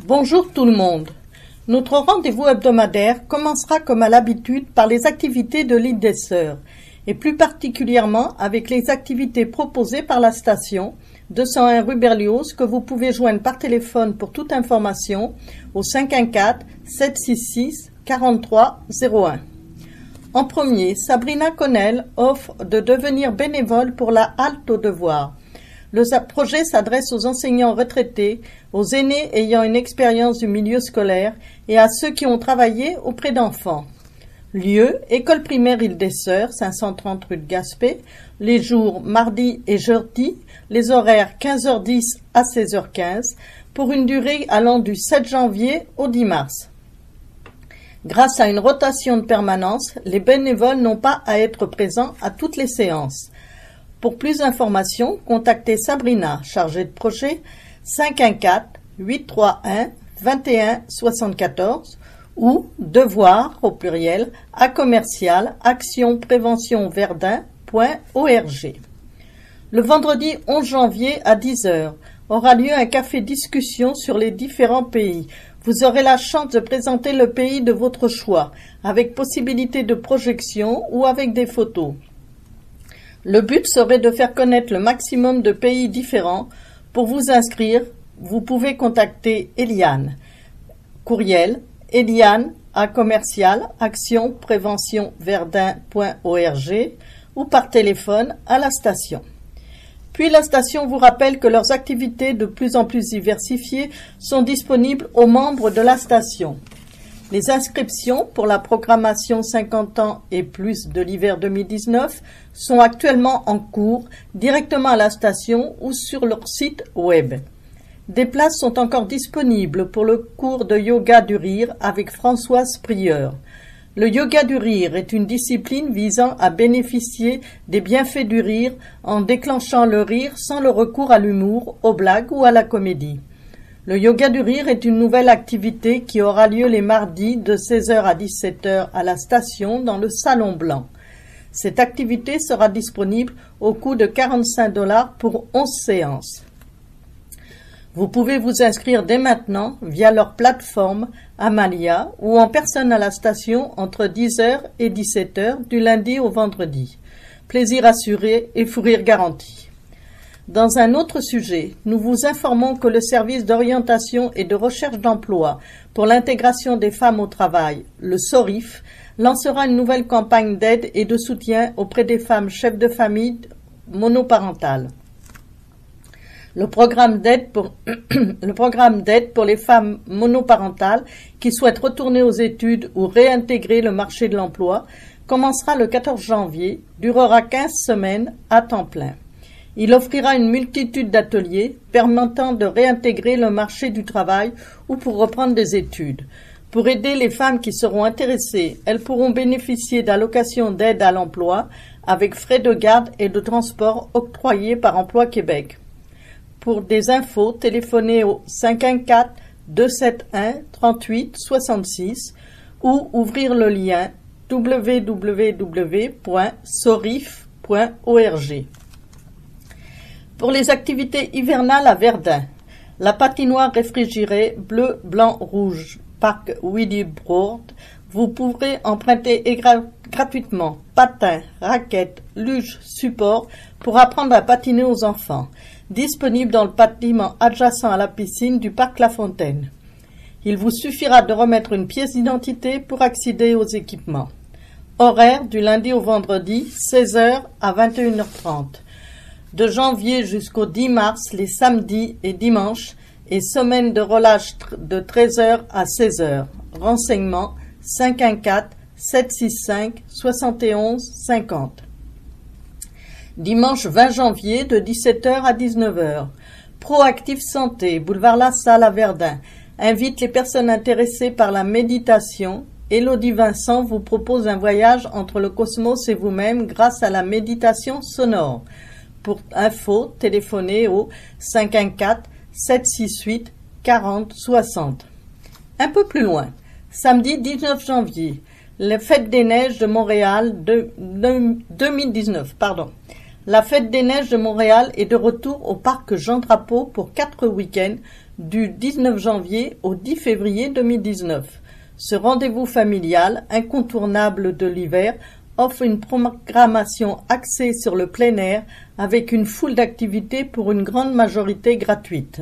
Bonjour tout le monde. Notre rendez-vous hebdomadaire commencera comme à l'habitude par les activités de l'île des Sœurs, et plus particulièrement avec les activités proposées par la station 201 rue Berlioz que vous pouvez joindre par téléphone pour toute information au 514 766 43 01. En premier, Sabrina Connell offre de devenir bénévole pour la halte aux devoirs. Le projet s'adresse aux enseignants retraités, aux aînés ayant une expérience du milieu scolaire et à ceux qui ont travaillé auprès d'enfants. Lieu, école primaire Île des Sœurs, 530 rue de Gaspé, les jours mardi et jeudi, les horaires 15h10 à 16h15, pour une durée allant du 7 janvier au 10 mars. Grâce à une rotation de permanence, les bénévoles n'ont pas à être présents à toutes les séances. Pour plus d'informations, contactez Sabrina, chargée de projet, 514 831 21 74 ou devoir au pluriel à commercial actionpréventionverdun.org. Le vendredi 11 janvier à 10h aura lieu un café discussion sur les différents pays. Vous aurez la chance de présenter le pays de votre choix, avec possibilité de projection ou avec des photos. Le but serait de faire connaître le maximum de pays différents. Pour vous inscrire, vous pouvez contacter Eliane. Courriel eliane@actionpréventionverdun.org ou par téléphone à la station. Puis la station vous rappelle que leurs activités de plus en plus diversifiées sont disponibles aux membres de la station. Les inscriptions pour la programmation 50 ans et plus de l'hiver 2019 sont actuellement en cours directement à la station ou sur leur site web. Des places sont encore disponibles pour le cours de yoga du rire avec Françoise Prieur. Le yoga du rire est une discipline visant à bénéficier des bienfaits du rire en déclenchant le rire sans le recours à l'humour, aux blagues ou à la comédie. Le yoga du rire est une nouvelle activité qui aura lieu les mardis de 16h à 17h à la station dans le Salon Blanc. Cette activité sera disponible au coût de 45 $ pour 11 séances. Vous pouvez vous inscrire dès maintenant via leur plateforme Amalia ou en personne à la station entre 10h et 17h du lundi au vendredi. Plaisir assuré et fou rire garanti. Dans un autre sujet, nous vous informons que le service d'orientation et de recherche d'emploi pour l'intégration des femmes au travail, le SORIF, lancera une nouvelle campagne d'aide et de soutien auprès des femmes chefs de famille monoparentales. Le programme d'aide pour les femmes monoparentales qui souhaitent retourner aux études ou réintégrer le marché de l'emploi commencera le 14 janvier, durera 15 semaines à temps plein. Il offrira une multitude d'ateliers permettant de réintégrer le marché du travail ou pour reprendre des études. Pour aider les femmes qui seront intéressées, elles pourront bénéficier d'allocations d'aide à l'emploi avec frais de garde et de transport octroyés par Emploi Québec. Pour des infos, téléphonez au 514 271 38 66 ou ouvrir le lien www.sorif.org. Pour les activités hivernales à Verdun, la patinoire réfrigérée bleu, blanc, rouge, parc Willy Broad, vous pourrez emprunter gratuitement patins, raquettes, luges, supports pour apprendre à patiner aux enfants, disponible dans le bâtiment adjacent à la piscine du parc La Fontaine. Il vous suffira de remettre une pièce d'identité pour accéder aux équipements. Horaire du lundi au vendredi, 16h à 21h30. De janvier jusqu'au 10 mars, les samedis et dimanches, et semaine de relâche de 13h à 16h. Renseignements 514 765 71 50. Dimanche 20 janvier de 17h à 19h. Proactive Santé, boulevard La Salle à Verdun, invite les personnes intéressées par la méditation. Élodie Vincent vous propose un voyage entre le cosmos et vous-même grâce à la méditation sonore. Pour info, téléphonez au 514 768 40 60. Un peu plus loin, samedi 19 janvier, la Fête des Neiges de Montréal 2019. La Fête des Neiges de Montréal est de retour au parc Jean Drapeau pour 4 week-ends du 19 janvier au 10 février 2019. Ce rendez-vous familial, incontournable de l'hiver, offre une programmation axée sur le plein air avec une foule d'activités pour une grande majorité gratuite.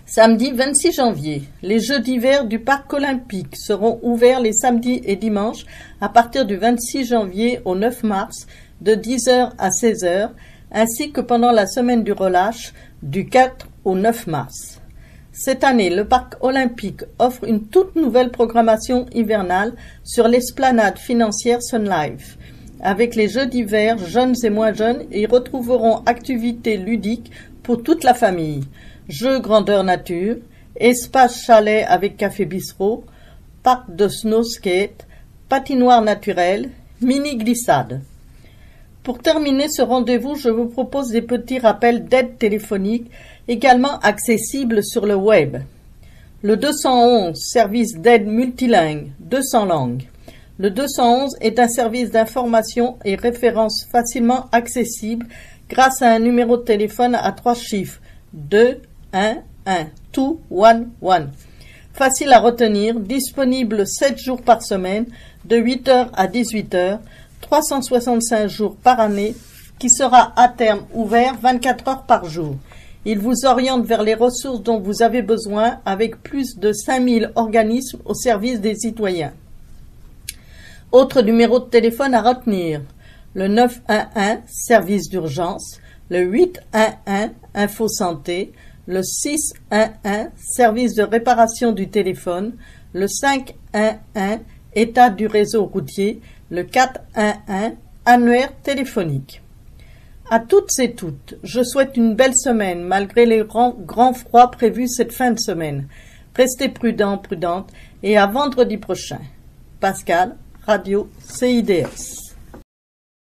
Samedi 26 janvier, les Jeux d'hiver du Parc olympique seront ouverts les samedis et dimanches à partir du 26 janvier au 9 mars de 10h à 16h, ainsi que pendant la semaine du relâche du 4 au 9 mars. Cette année, le Parc olympique offre une toute nouvelle programmation hivernale sur l'esplanade financière Sun Life. Avec les Jeux d'hiver, jeunes et moins jeunes y retrouveront activités ludiques pour toute la famille. Jeux grandeur nature, espace chalet avec café bistrot, parc de snow skate, patinoire naturelle, mini-glissade. Pour terminer ce rendez-vous, je vous propose des petits rappels d'aide téléphonique également accessibles sur le web. Le 211, service d'aide multilingue, 200 langues. Le 211 est un service d'information et référence facilement accessible grâce à un numéro de téléphone à 3 chiffres, 211, 211. Facile à retenir, disponible 7 jours par semaine, de 8h à 18h, 365 jours par année, qui sera à terme ouvert 24 heures par jour. Il vous oriente vers les ressources dont vous avez besoin avec plus de 5000 organismes au service des citoyens. Autre numéro de téléphone à retenir, le 911, service d'urgence, le 811, info santé, le 611, service de réparation du téléphone, le 511, état du réseau routier, le 411, annuaire téléphonique. À toutes et toutes, je souhaite une belle semaine malgré les grands froids prévus cette fin de semaine. Restez prudents, prudentes et à vendredi prochain. Pascal, Radio CIDS.